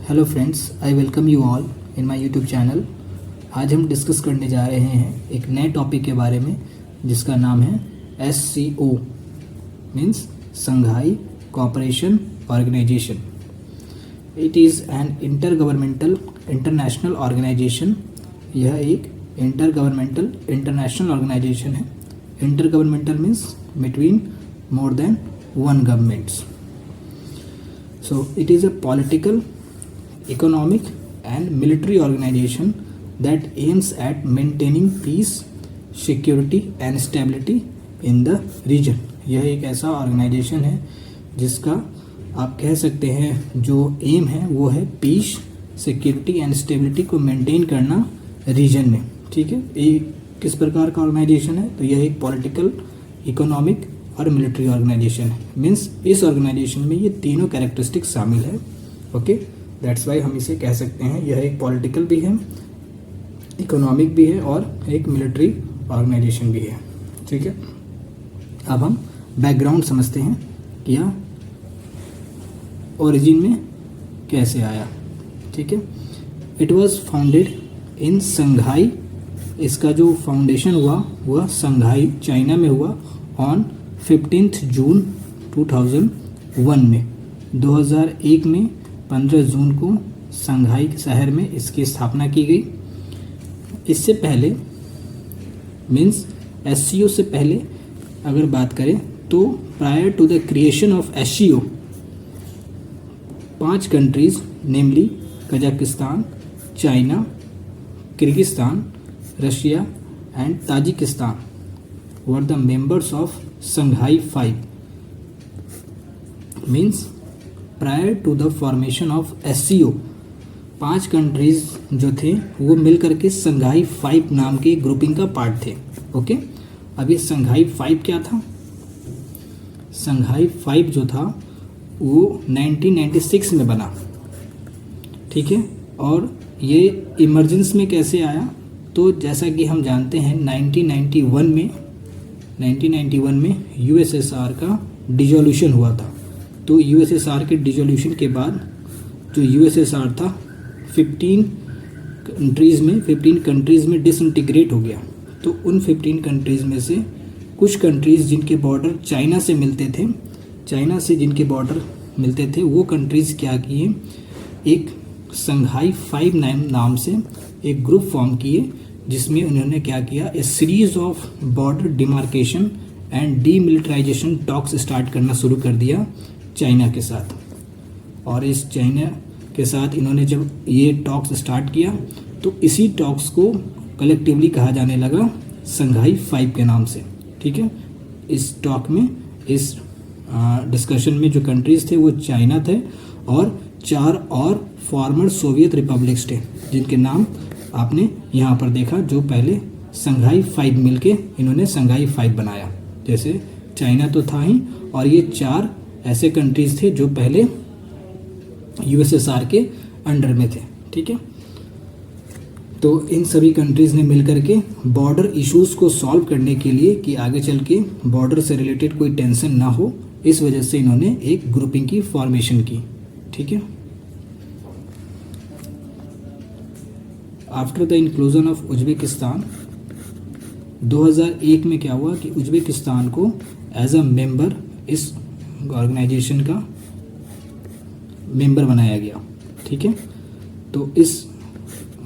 Hello friends, I welcome you all in my YouTube channel. आज हम discuss करने जा रहे हैं एक नए टॉपिक के बारे में जिसका नाम है SCO means Shanghai cooperation organisation. It is an intergovernmental international organisation. यह एक इंटरगवर्नमेंटल इंटरनेशनल ऑर्गेनाइजेशन है। Intergovernmental means between more than one governments. So it is a political, economic and military organization that aims at maintaining peace, security and stability in the region. यह एक ऐसा organisation है जिसका आप कह सकते हैं जो एम है वो है पीस, सिक्योरिटी एंड स्टेबिलिटी को मेंटेन करना रीजन में। ठीक है, ये किस प्रकार का ऑर्गेनाइजेशन है? तो यह एक पॉलिटिकल, इकोनॉमिक और मिलिट्री ऑर्गेनाइजेशन है। मीन्स इस ऑर्गेनाइजेशन में ये तीनों कैरेक्टरिस्टिक्स शामिल है। ओके, दैट्स वाई हम इसे कह सकते हैं यह एक पॉलिटिकल भी है, इकोनॉमिक भी है और एक मिलिट्री ऑर्गेनाइजेशन भी है। ठीक है, अब हम बैकग्राउंड समझते हैं कि यह ओरिजिन में कैसे आया। ठीक है, इट वॉज फाउंडेड इन संघाई। इसका जो फाउंडेशन हुआ वह संघाई चाइना में हुआ ऑन 15 जून 2001 में। 2001 में 15 जून को संघाई शहर में इसकी स्थापना की गई। इससे पहले मीन्स SCO से पहले अगर बात करें तो prior to the creation of SCO 5 countries namely Kazakhstan, China, Kyrgyzstan, Russia and Tajikistan were the members of Shanghai 5. Means prior to the formation of SCO 5 countries जो थे वो मिल करके संघाई 5 नाम के ग्रुपिंग का पार्ट थे। ओके, अब ये संघाई 5 क्या था? संघाई 5 जो था वो 1996 में बना। ठीक है, और ये इमरजेंस में कैसे आया? तो जैसा कि हम जानते हैं 1991 में USSR का डिजोल्यूशन हुआ था। तो USSR के डिजोल्यूशन के बाद जो USSR था 15 कंट्रीज़ में डिसइंटीग्रेट हो गया। तो उन 15 कंट्रीज़ में से कुछ कंट्रीज़ जिनके बॉर्डर चाइना से जिनके बॉर्डर मिलते थे वो कंट्रीज़ क्या किए, एक संघाई 5 नाम से एक ग्रुप फॉर्म किए जिसमें उन्होंने क्या किया, a series of border demarcation and demilitarization talks start करना शुरू कर दिया चाइना के साथ। और इस चाइना के साथ इन्होंने जब ये टॉक्स स्टार्ट किया तो इसी टॉक्स को कलेक्टिवली कहा जाने लगा संघाई 5 के नाम से। ठीक है, इस टॉक में, इस डिस्कशन में जो कंट्रीज थे वो चाइना थे और 4 और फॉर्मर सोवियत रिपब्लिक्स थे जिनके नाम आपने यहाँ पर देखा, जो पहले संघाई 5 मिलके इन्होंने संघाई 5 बनाया। जैसे चाइना तो था ही, और ये 4 ऐसे कंट्रीज थे जो पहले USSR के अंडर में थे। ठीक है, तो इन सभी कंट्रीज ने मिलकर के बॉर्डर इश्यूज को सॉल्व करने के लिए कि आगे चल के बॉर्डर से रिलेटेड कोई टेंशन ना हो, इस वजह से इन्होंने एक ग्रुपिंग की फॉर्मेशन की। ठीक है, after the inclusion of Uzbekistan 2001 में क्या हुआ कि उज्बेकिस्तान को एज अ मेंबर इस ऑर्गेनाइजेशन का मेंबर बनाया गया। ठीक है, तो इस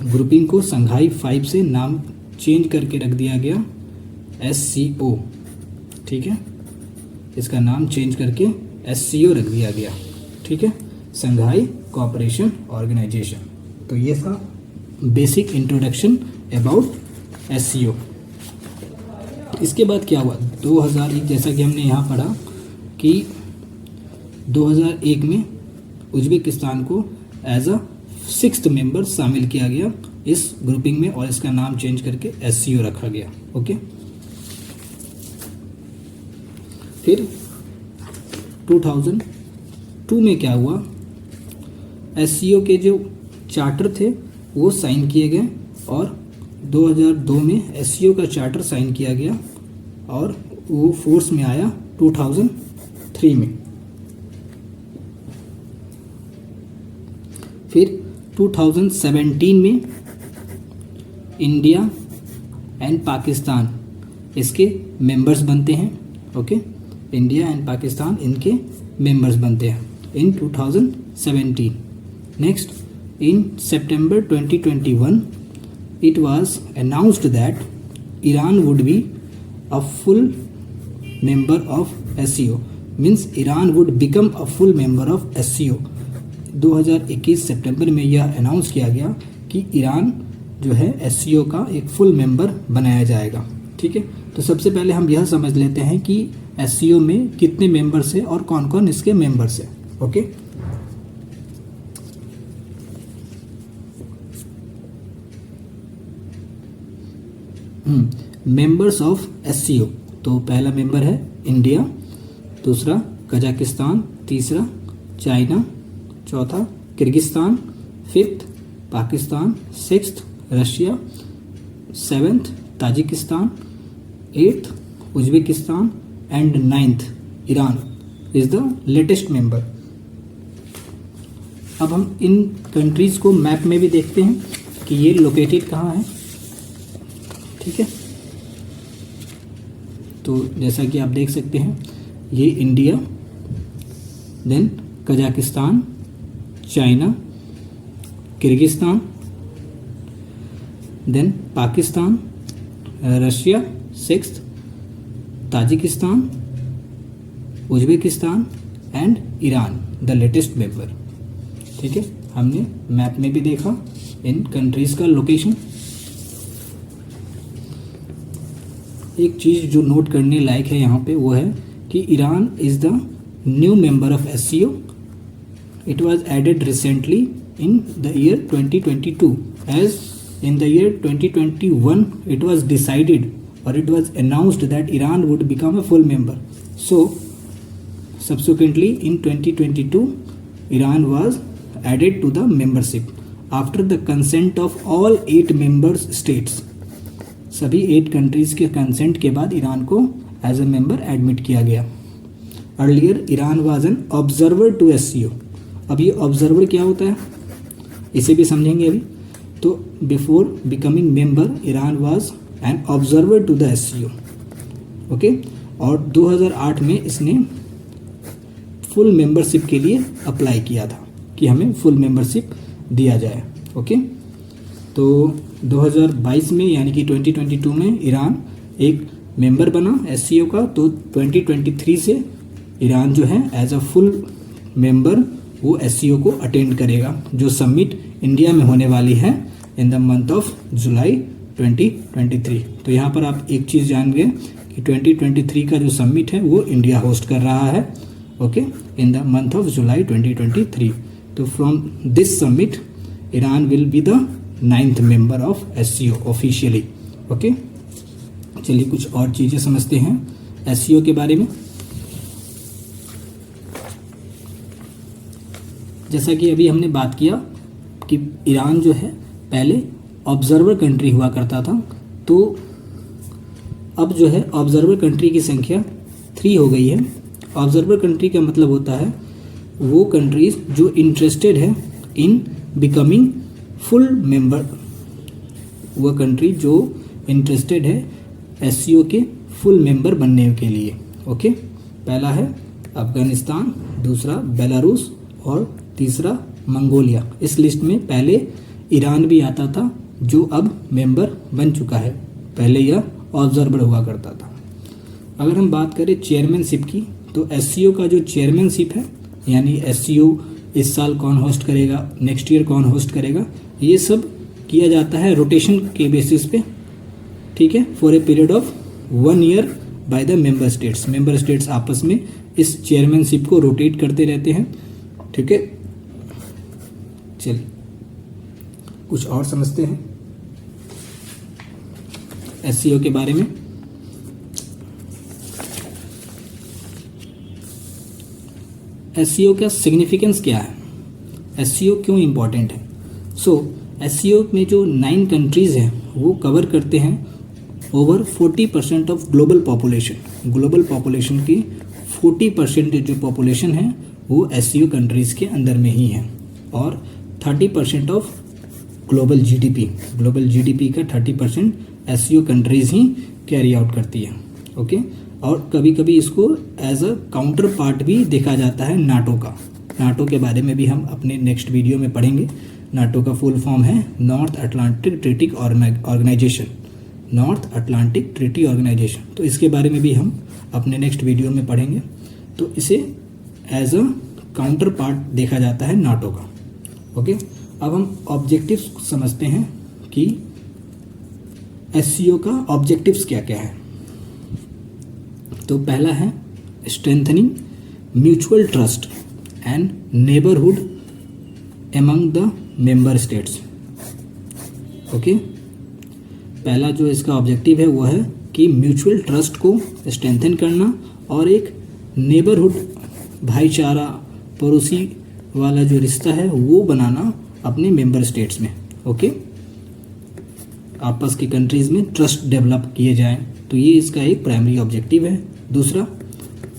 ग्रुपिंग को संघाई 5 से नाम चेंज करके रख दिया गया SCO। ठीक है, इसका नाम चेंज करके SCO रख दिया गया। ठीक है, संघाई कोऑपरेशन ऑर्गेनाइजेशन। तो ये था बेसिक इंट्रोडक्शन अबाउट SCO। इसके बाद क्या हुआ 2001, जैसा कि हमने यहाँ पढ़ा कि 2001 में उज्बेकिस्तान को एज अ 6th मेंबर शामिल किया गया इस ग्रुपिंग में और इसका नाम चेंज करके SCO रखा गया। ओके, फिर 2002 में क्या हुआ, SCO के जो चार्टर थे वो साइन किए गए और 2002 में SCO का चार्टर साइन किया गया और वो फोर्स में आया 2003 में। फिर 2017 में इंडिया एंड पाकिस्तान इसके मेंबर्स बनते हैं। ओके, इंडिया एंड पाकिस्तान इनके मेंबर्स बनते हैं इन 2017। Next, in September 2021 it was announced that Iran would be a full member of SCO, means Iran would become a full member of SCO। 2021 सितंबर में यह announce किया गया कि ईरान जो है SCO का एक फुल मेंबर बनाया जाएगा। ठीक है, तो सबसे पहले हम यह समझ लेते हैं कि SCO में कितने मेंबर्स हैं और कौन कौन इसके मेंबर्स हैं। ओके, मेंबर्स ऑफ SCO, तो पहला मेंबर है इंडिया, दूसरा कजाकिस्तान, तीसरा चाइना, चौथा Kyrgyzstan, fifth Pakistan, sixth Russia, seventh Tajikistan, eighth Uzbekistan and ninth Iran is the latest member. अब हम इन कंट्रीज को मैप में भी देखते हैं कि ये लोकेटेड कहाँ है। ठीक है, तो जैसा कि आप देख सकते हैं ये India, then Kazakhstan, China, Kyrgyzstan, then Pakistan, Russia sixth, Tajikistan, Uzbekistan and Iran the latest member. ठीक है, हमने मैप में भी देखा इन कंट्रीज का लोकेशन। एक चीज़ जो नोट करने लायक है यहाँ पे वो है कि Iran is the new member of SCO। It was added recently in the year 2022 as in the year 2021 it was decided और it was announced that Iran would become a full member. So subsequently in 2022 Iran was added to the membership after the consent of all 8 members states। सभी 8 countries के consent के बाद Iran को as a member admit किया गया। Earlier Iran was an observer to SCO। अब ये observer क्या होता है इसे भी समझेंगे अभी। तो before becoming member Iran was an observer to the SCO। Okay, और 2008 में इसने फुल मेंबरशिप के लिए अप्लाई किया था कि हमें फुल मेंबरशिप दिया जाए। ओके, तो 2022 में यानी कि 2022 में ईरान एक मेंबर बना SCO का। तो 2023 से ईरान जो है एज अ फुल मेंबर वो SCO को अटेंड करेगा, जो समिट इंडिया में होने वाली है in the month of July 2023। तो यहाँ पर आप एक चीज़ जान गए कि 2023 का जो समिट है वो इंडिया होस्ट कर रहा है। Okay, in the month of July 2023। तो from this summit Iran will be the 9th member of SCO officially. Okay, चलिए कुछ और चीज़ें समझते हैं SCO के बारे में। जैसा कि अभी हमने बात किया कि ईरान जो है पहले ऑब्जर्वर कंट्री हुआ करता था, तो अब जो है ऑब्जर्वर कंट्री की संख्या 3 हो गई है। ऑब्जर्वर कंट्री का मतलब होता है वो कंट्रीज जो इंटरेस्टेड है इन बिकमिंग फुल मेंबर, वो कंट्री जो इंटरेस्टेड है SCO के फुल मेंबर बनने के लिए। ओके, पहला है अफगानिस्तान, दूसरा बेलारूस और तीसरा मंगोलिया। इस लिस्ट में पहले ईरान भी आता था जो अब मेंबर बन चुका है, पहले यह ऑब्जर्वर हुआ करता था। अगर हम बात करें चेयरमैनशिप की, तो SCO का जो चेयरमैनशिप है यानी SCO इस साल कौन होस्ट करेगा, नेक्स्ट ईयर कौन होस्ट करेगा, ये सब किया जाता है रोटेशन के बेसिस पे। ठीक है, for a period of 1 year by the member states. Member states आपस में इस चेयरमैनशिप को रोटेट करते रहते हैं। ठीक है, चलिए कुछ और समझते हैं SCO के बारे में। SCO का सिग्निफिकेंस क्या है, SCO क्यों इम्पॉर्टेंट है। SCO में जो 9 कंट्रीज़ हैं वो कवर करते हैं over 40% of global population. Global population की 40% जो पॉपुलेशन है वो SCO कंट्रीज़ के अंदर में ही है, और 30% ऑफ ग्लोबल जीडीपी का 30% एससीओ कंट्रीज ही कैरी आउट करती है। ओके, और कभी कभी इसको एज अ काउंटर पार्ट भी देखा जाता है नाटो का। नाटो के बारे में भी हम अपने नेक्स्ट वीडियो में पढ़ेंगे। नाटो का फुल फॉर्म है North Atlantic Treaty Organisation, North Atlantic Treaty Organisation. तो इसके बारे में भी हम अपने नेक्स्ट वीडियो में पढ़ेंगे। तो इसे एज अ काउंटर पार्ट देखा जाता है नाटो का। ओके, अब हम ऑब्जेक्टिव्स समझते हैं कि एससीओ का ऑब्जेक्टिव्स क्या क्या है। तो पहला है strengthening mutual trust and neighbourhood among the member states. Okay, पहला जो इसका ऑब्जेक्टिव है वो है कि म्यूचुअल ट्रस्ट को स्ट्रेंथन करना और एक नेबरहुड भाईचारा, पड़ोसी वाला जो रिश्ता है वो बनाना अपने मेंबर स्टेट्स में। ओके, आपस की कंट्रीज़ में ट्रस्ट डेवलप किए जाएं, तो ये इसका एक प्राइमरी ऑब्जेक्टिव है। दूसरा,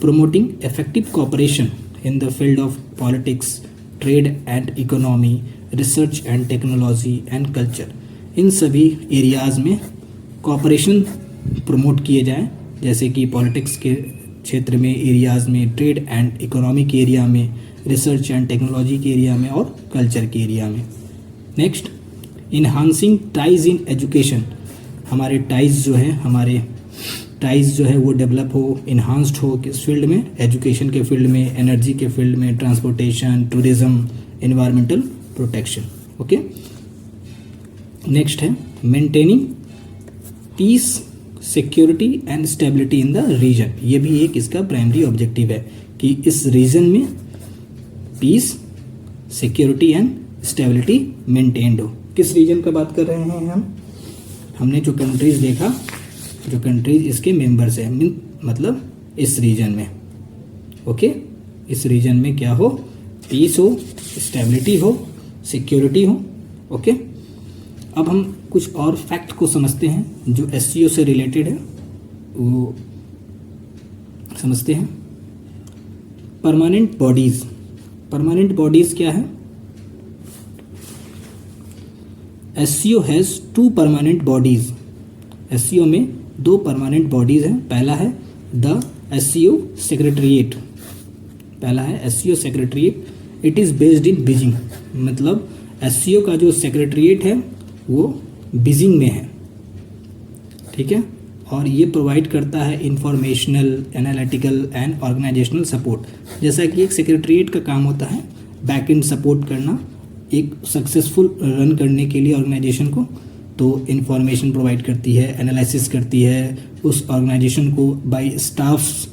promoting effective cooperation in the field of politics, trade and economy, research and technology and culture. इन सभी एरियाज़ में कोऑपरेशन प्रमोट किए जाएं, जैसे कि पॉलिटिक्स के क्षेत्र में, एरियाज़ में, ट्रेड एंड इकोनॉमी के एरिया में, रिसर्च एंड टेक्नोलॉजी के एरिया में और कल्चर के एरिया में। Next, enhancing ties in education. हमारे टाइज जो है वो डेवलप हो, इन्हांस्ड हो किस फील्ड में, एजुकेशन के फील्ड में, एनर्जी के फील्ड में, transportation, tourism, environmental protection. Okay, next है maintaining peace, security and stability in the region. ये भी एक इसका प्राइमरी ऑब्जेक्टिव है कि इस रीजन में peace, security and stability maintained हो। किस रीजन का बात कर रहे हैं हमने जो कंट्रीज देखा, जो कंट्रीज इसके मेंबर्स हैं, मतलब इस रीजन में। ओके, इस रीजन में क्या हो, पीस हो, स्टेबिलिटी हो, सिक्योरिटी हो। ओके, अब हम कुछ और फैक्ट को समझते हैं जो एससीओ से रिलेटेड है, वो समझते हैं। Permanent bodies. परमानेंट बॉडीज क्या है? SCO has 2 permanent bodies. SCO में 2 परमानेंट बॉडीज हैं। पहला है द एससीओ सेक्रेटरीट। पहला है SCO secretariat. It is based in Beijing. मतलब एससीओ का जो सेक्रेटरीट है वो बीजिंग में है, ठीक है, और ये प्रोवाइड करता है informational, analytical and organisational support. जैसा कि एक सेक्रेटरीट का काम होता है बैक एंड सपोर्ट करना एक सक्सेसफुल रन करने के लिए ऑर्गेनाइजेशन को, तो इंफॉर्मेशन प्रोवाइड करती है, एनालिसिस करती है, उस ऑर्गेनाइजेशन को बाय स्टाफ्स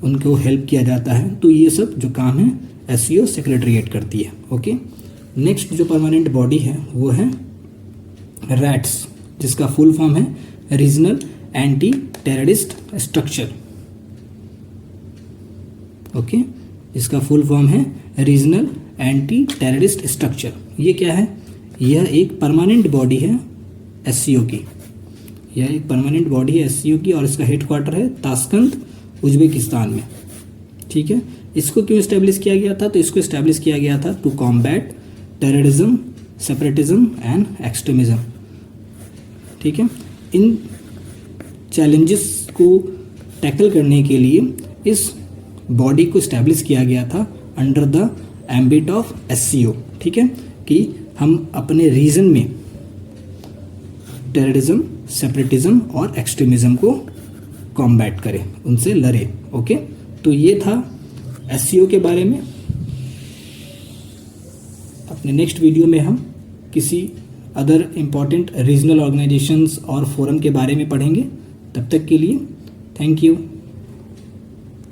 उनको हेल्प किया जाता है। तो ये सब जो काम है एससीओ सेक्रेटरीट करती है। ओके, नेक्स्ट जो परमानेंट बॉडी है वो है रैट्स, जिसका फुल फॉर्म है regional anti terrorist structure. Okay, इसका फुल फॉर्म है रीजनल एंटी टेररिस्ट स्ट्रक्चर। ये क्या है? यह एक परमानेंट बॉडी है एससीओ की। यह एक परमानेंट बॉडी है एससीओ की और इसका हेडक्वार्टर है ताशकंद, उज्बेकिस्तान में। ठीक है, इसको क्यों इस्टेब्लिश किया गया था? तो इसको इस्टेब्लिश किया गया था to combat terrorism, separatism and extremism. ठीक है, इन चैलेंजेस को टैकल करने के लिए इस बॉडी को इस्टेब्लिश किया गया था under the ambit of SCO. ठीक है, कि हम अपने रीजन में टेररिज्म, सेपरेटिज्म और एक्सट्रीमिज्म को कॉम्बैट करें, उनसे लड़े। ओके, तो ये था एससीओ के बारे में। अपने नेक्स्ट वीडियो में हम किसी अदर इम्पॉर्टेंट रीजनल ऑर्गेनाइजेशंस और फोरम के बारे में पढ़ेंगे। तब तक के लिए थैंक यू।